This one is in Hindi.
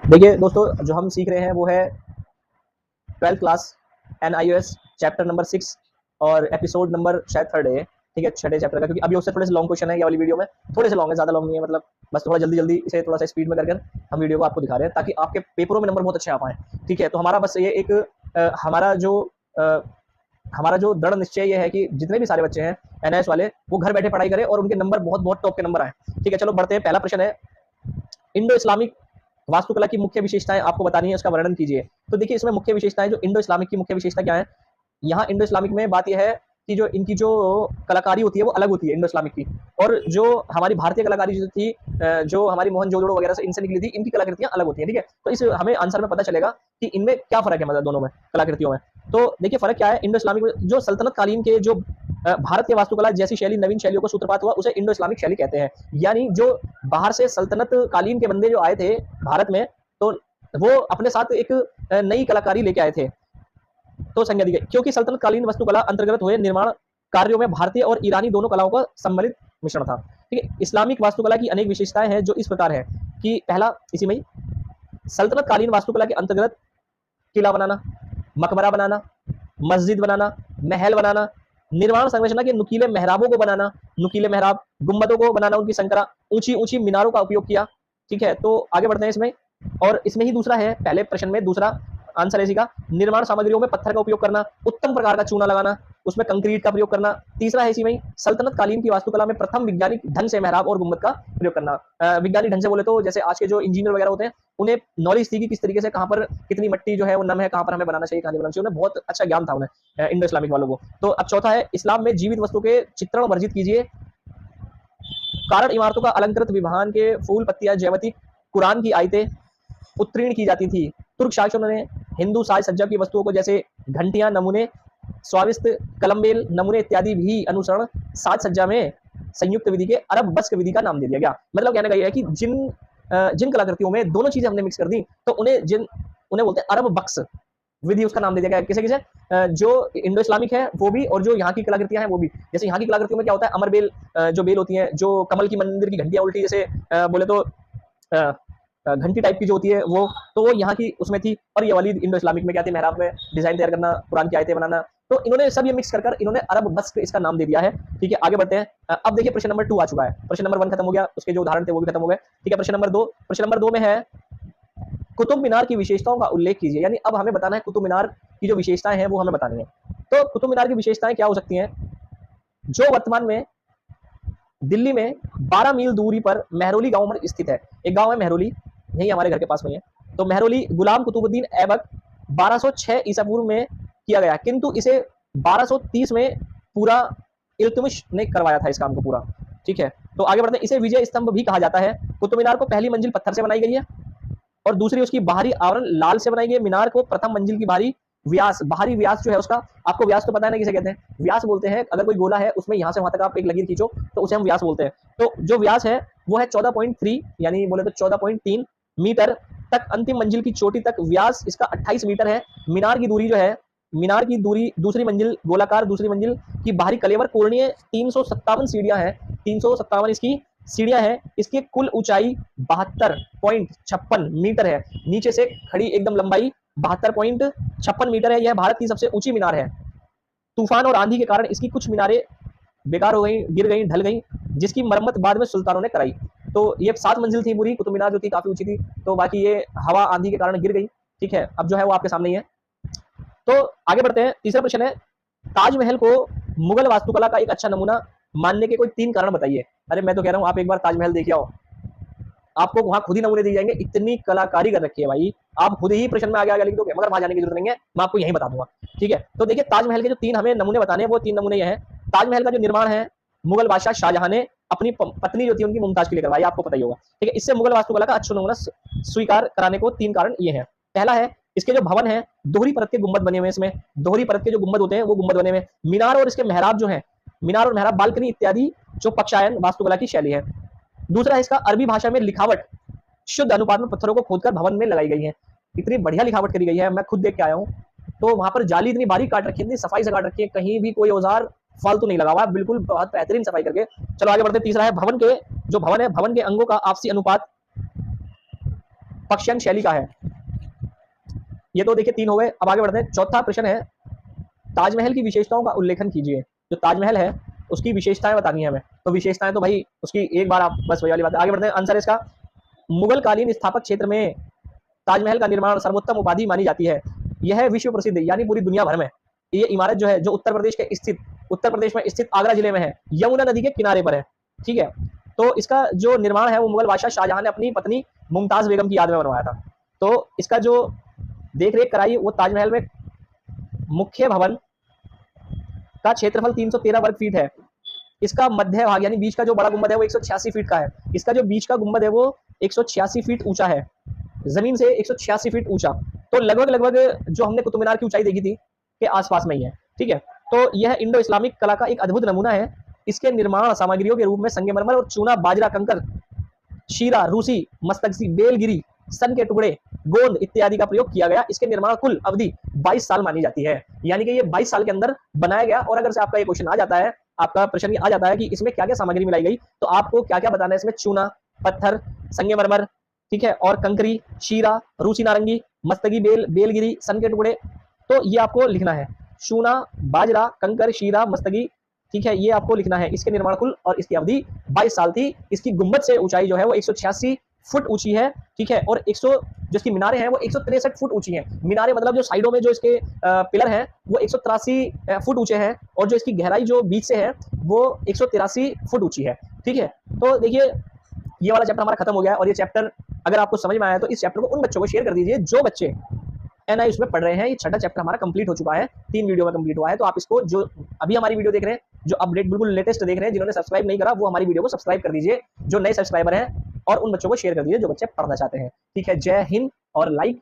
देखिए दोस्तों, जो हम सीख रहे हैं वो है 12th class NIOS chapter number 6 और एपिसोड नंबर शायद थर्ड है। ठीक है, छठे चैप्टर का, क्योंकि अभी उससे थोड़े से लॉन्ग क्वेश्चन है ये वाली वीडियो में, थोड़े से लॉन्ग है, ज़्यादा लॉन्ग नहीं है, मतलब बस थोड़ा जल्दी जल्दी इसे थोड़ा सा स्पीड में करके हम वीडियो को आपको दिखा रहे हैं ताकि आपके पेपरों में नंबर बहुत अच्छे आ पाए। ठीक है, तो हमारा बस ये एक अ, हमारा जो दृढ़ निश्चय ये है कि जितने भी सारे बच्चे हैं NIOS वाले, वो घर बैठे पढ़ाई करें और उनके नंबर बहुत बहुत टॉप के नंबर आए। ठीक है, चलो बढ़ते हैं। पहला प्रश्न है, इंडो इस्लामिक वास्तुकला की मुख्य विशेषताएं आपको बतानी है, उसका वर्णन कीजिए। तो देखिए, इसमें मुख्य विशेषताएं, जो इंडो इस्लामिक की मुख्य विशेषता क्या है, यहाँ इंडो इस्लामिक में बात यह है कि जो इनकी जो कलाकारी होती है वो अलग होती है इंडो इस्लामिक की, और जो हमारी भारतीय कलाकारी जो थी, जो हमारी मोहनजोदड़ो वगैरह से इनसे निकली थी, इनकी कलाकृतियां अलग होती हैं। ठीक है, तो इस हमें आंसर में पता चलेगा कि इनमें क्या फर्क है, मतलब दोनों में कलाकृतियों में। तो देखिए फर्क क्या है, इंडो इस्लामिक में जो सल्तनत कालीन के जो भारत के वास्तुकला जैसी शैली, नवीन शैलियों को सूत्रपात हुआ, उसे इंडो इस्लामिक शैली कहते हैं। यानी जो बाहर से सल्तनत कालीन के बंदे जो आए थे भारत में, तो वो अपने साथ एक नई कलाकारी लेके आए थे, तो संज्ञा दी गई, क्योंकि सल्तनत कालीन वास्तुकला अंतर्गत हुए निर्माण कार्यों में भारतीय और ईरानी दोनों कलाओं का सम्मिलित मिश्रण था। ठीक है, इस्लामिक वास्तुकला की अनेक विशेषताएं हैं जो इस प्रकार है कि पहला, इसी में सल्तनत कालीन वास्तुकला के अंतर्गत किला बनाना, मकबरा बनाना, मस्जिद बनाना, महल बनाना, निर्माण संरचना के नुकीले मेहराबों को बनाना, नुकीले मेहराब, गुम्बदों को बनाना, उनकी संकरा, ऊंची ऊंची मीनारों का उपयोग किया। ठीक है, तो आगे बढ़ते हैं इसमें, और इसमें ही दूसरा है, पहले प्रश्न में दूसरा आंसर है इसी का, निर्माण सामग्रियों में पत्थर का उपयोग करना, उत्तम प्रकार का चूना लगाना, उसमें कंक्रीट का प्रयोग करना। तीसरा है इसी में सल्तनत कालीन की वास्तुकला में प्रथम वैज्ञानिक ढंग से मेहराब और गुम्बद का प्रयोग करना। वैज्ञानिक ढंग से बोले तो जैसे आज के जो इंजीनियर वगैरह होते हैं, उन्हें नॉलेज थी कि किस तरीके से कहाँ पर कितनी मट्टी जो है वो नम है, कहाँ पर हमें बनाना चाहिए, कहाँ नहीं बनाना चाहिए, उन्हें बहुत अच्छा ज्ञान था उन्हें, इंडो इस्लामिक वालों को। तो अब चौथा है, इस्लाम में जीवित वस्तु के चित्रण वर्जित कीजिए, कारण इमारतों का अलंकृत विभान के फूल पत्तियां ज्यामिति, कुरान की आयतें उत्तीर्ण की जाती थी। तुर्क शासकों ने हिंदू साज सज्जा की वस्तुओं को, जैसे घंटियां नमूने, स्वादिष्ट कलमबेल नमूने इत्यादि भी अनुसरण साज सज्जा में संयुक्त विधि के अरब बस्क विधि का नाम दे दिया गया। मतलब कहने का यह है कि जिन कलाकृतियों में दोनों चीजें हमने मिक्स कर दी, तो उन्हें बोलते हैं अरब बक्स विधि, उसका नाम दे दिया गया। किसे किसे, जो इंडो इस्लामिक है वो भी, और जो यहाँ की कलाकृतियां हैं वो भी। जैसे यहाँ की कलाकृतियों में क्या होता है, अमर बेल, जो बेल होती है, जो कमल की मंदिर की घंटियां उल्टी, जैसे बोले तो घंटी टाइप की जो होती है वो यहाँ की उसमें थी। और ये वाली इंडो इस्लामिक में क्या थी, मेहराब में डिजाइन तैयार करना, कुरान की आयतें बनाना। तो इन्होंने सब ये मिक्स कर इन्होंने अरब बस्क इसका नाम दे दिया है। ठीक है, आगे बढ़ते हैं। अब देखिए प्रश्न नंबर 2 आ चुका है, प्रश्न नंबर 1 खत्म हो गया, उसके जो उदाहरण थे वो भी खत्म हो गए। ठीक है, प्रश्न नंबर 2 में है, कुतुब मीनार की विशेषताओं का उल्लेख कीजिए। यानी अब हमें बताना है कुतुब मीनार की जो विशेषताएं हैं वो हमें बतानी है। तो कुतुब मीनार की विशेषताएं क्या हो सकती हैं, जो वर्तमान में दिल्ली में 12 मील दूरी पर मेहरौली गांव में स्थित है। एक गांव है मेहरौली, यही हमारे घर के पास में है। तो मेहरौली गुलाम कुतुबुद्दीन ऐबक 1206 ईसा पूर्व में किया गया, किंतु इसे 1230 में पूरा इल्तुमिश ने करवाया था इस काम को पूरा। ठीक है, तो आगे बढ़ते हैं। इसे विजय स्तंभ भी कहा जाता है। कुतुब मीनार को पहली मंजिल पत्थर से बनाई गई है, और दूसरी उसकी बाहरी आवरण लाल से बनाई गई। मीनार को प्रथम मंजिल की बाहरी व्यास जो है उसका, आपको व्यास तो पता है ना किसे कहते हैं, व्यास बोलते हैं। अगर कोई गोला है उसमें यहाँ से वहां तक आप एक लकीर खींचो तो उसे हम व्यास बोलते हैं। तो जो व्यास है वो है 14.3, यानी बोले तो 14.3 मीटर तक। अंतिम मंजिल की चोटी तक व्यास इसका 28 मीटर है। मीनार की दूरी जो है, मीनार की दूरी दूसरी मंजिल गोलाकार दूसरी मंजिल की बाहरी कलेवर कोणीय 357 सीढ़ियां हैं, 357 इसकी सीढ़ियां हैं। इसकी कुल ऊंचाई 72.56 मीटर है। नीचे से खड़ी एकदम लंबाई 72.56 मीटर है। यह भारत की सबसे ऊंची मीनार है। तूफान और आंधी के कारण इसकी कुछ मीनारें बेकार हो गई, गिर गई, ढल गई, जिसकी मरम्मत बाद में सुल्तानों ने कराई। तो ये 7 मंजिल थी पूरी कुतुब मीनार, जो थी काफी ऊंची थी, तो बाकी ये हवा आंधी के कारण गिर गई। ठीक है, अब जो है वो आपके सामने ही है। तो आगे बढ़ते हैं। तीसरा प्रश्न है, ताजमहल को मुगल वास्तुकला का एक अच्छा नमूना मानने के कोई 3 कारण बताइए। अरे मैं तो कह रहा हूँ आप एक बार ताजमहल देखिए आओ, आपको वहां खुद ही नमूने दिए जाएंगे, इतनी कलाकारी कर रखी है भाई, आप खुद ही प्रश्न में आगे आगे लिख दोगे, मगर वहां जाने की जरूरत नहीं है, मैं आपको यही बता दूंगा। ठीक है, तो देखिए ताजमहल के जो 3 हमें नमूने बताने हैं वो 3 नमूने ये हैं। ताजमहल का जो निर्माण है, मुगल बादशाह शाहजहां ने अपनी पत्नी जो थी उनकी मुमताज के लिए करवाई, आपको पता ही होगा। ठीक है, इससे मुगल वास्तुकला का अच्छा नमूना स्वीकार कराने को 3 कारण ये हैं। पहला है, इसके जो भवन है दोहरी परत के गुंबद बने हुए, इसमें दोहरी परत के जो गुंबद होते हैं वो गुंबद बने हुए। मीनार और इसके मेहराब जो है, मीनार और मेहराब, बालकनी इत्यादि जो पक्षायन वास्तुकला की शैली है। दूसरा है इसका अरबी भाषा में लिखावट, शुद्ध अनुपात में पत्थरों को खोदकर भवन में लगाई गई है। इतनी बढ़िया लिखावट करी गई है, मैं खुद देख के आया हूँ। तो वहां पर जाली इतनी बारीक काट रखी है, इतनी सफाई से काट रखी है, कहीं भी कोई औजार फालतू नहीं लगा हुआ, बिल्कुल बहुत बेहतरीन सफाई करके। चलो आगे बढ़ते। तीसरा है भवन के जो भवन है, भवन के अंगों का आपसी अनुपात पक्षियन शैली का है। ये तो देखिए 3 हो गए। अब आगे बढ़ते हैं। चौथा प्रश्न है, ताजमहल की विशेषताओं का उल्लेखन कीजिए। जो ताजमहल है उसकी विशेषताएं बतानी है हमें। तो विशेषताएं तो भाई उसकी एक बार आप बस वही वाली बात है। आगे बढ़ते हैं। आंसर इसका, मुगल कालीन स्थापक क्षेत्र में ताजमहल का निर्माण सर्वोत्तम उपाधि मानी जाती है। यह विश्व प्रसिद्ध यानी पूरी दुनिया भर में ये इमारत जो है, जो उत्तर प्रदेश में स्थित आगरा जिले में है, यमुना नदी के किनारे पर है। ठीक है, तो इसका जो निर्माण है वो मुगल बादशाह शाहजहां ने अपनी पत्नी मुमताज बेगम की याद में बनवाया था। तो इसका जो देख रेख कराई वो ताजमहल में मुख्य भवन का क्षेत्रफल 313 वर्ग फीट है। इसका मध्य भाग यानी बीच का जो बड़ा गुंबद है वो 186 फीट का है। इसका जो बीच का गुंबद है वो 186 फीट ऊंचा है, जमीन से 186 फीट ऊंचा। तो लगभग जो हमने कुतुब मीनार की ऊंचाई देखी थी के आसपास में ही है। ठीक है, तो यह इंडो इस्लामिक कला का एक अद्भुत नमूना है। इसके निर्माण सामग्रियों के रूप में संगमरमर और चूना, बाजरा, कंकर, शीरा, रूसी, मस्तकसी, बेलगिरी, सन के टुकड़े, गोंद इत्यादि का प्रयोग किया गया। इसके निर्माण कुल अवधि 22 साल मानी जाती है, यानी कि ये 22 साल के अंदर बनाया गया। और अगर से आपका ये क्वेश्चन आ जाता है, आपका प्रश्न आ जाता है कि इसमें क्या क्या सामग्री मिलाई गई, तो आपको क्या क्या बताना है इसमें, चूना, पत्थर, संगमरमर, ठीक है, और कंकरी, शीरा, रूसी नारंगी, मस्तगी, बेलगिरी, सन के टुकड़े। तो ये आपको लिखना है, चूना, बाजरा, कंकर, शीरा, मस्तगी, ठीक है, ये आपको लिखना है। इसके निर्माण कुल और इसकी अवधि 22 साल थी। इसकी गुंबद से ऊंचाई जो है वो 186 फुट ऊंची है। ठीक है, और 100 जो इसकी मीनारें हैं वो 163 फुट ऊंची हैं। मीनारें मतलब जो साइडों में जो इसके पिलर हैं वो 183 फुट ऊंचे हैं, और जो इसकी गहराई जो बीच से है वो 183 फुट ऊंची है। ठीक है, तो देखिए ये वाला चैप्टर हमारा खत्म हो गया है। और ये चैप्टर अगर आपको समझ में आया तो इस चैप्टर को उन बच्चों को शेयर कर दीजिए जो बच्चे एनआई उसमें पढ़ रहे हैं। ये छठा चैप्टर हमारा कंप्लीट हो चुका है, 3 वीडियो में कंप्लीट हुआ है। तो आप इसको, जो अभी हमारी वीडियो देख रहे हैं, जो अपडेट बिल्कुल लेटेस्ट देख रहे हैं, जिन्होंने सब्सक्राइब नहीं करा वो हमारी वीडियो को सब्सक्राइब कर दीजिए, जो नए सब्सक्राइबर हैं, और उन बच्चों को शेयर कर दीजिए जो बच्चे पढ़ना चाहते हैं। ठीक है, जय हिंद और लाइक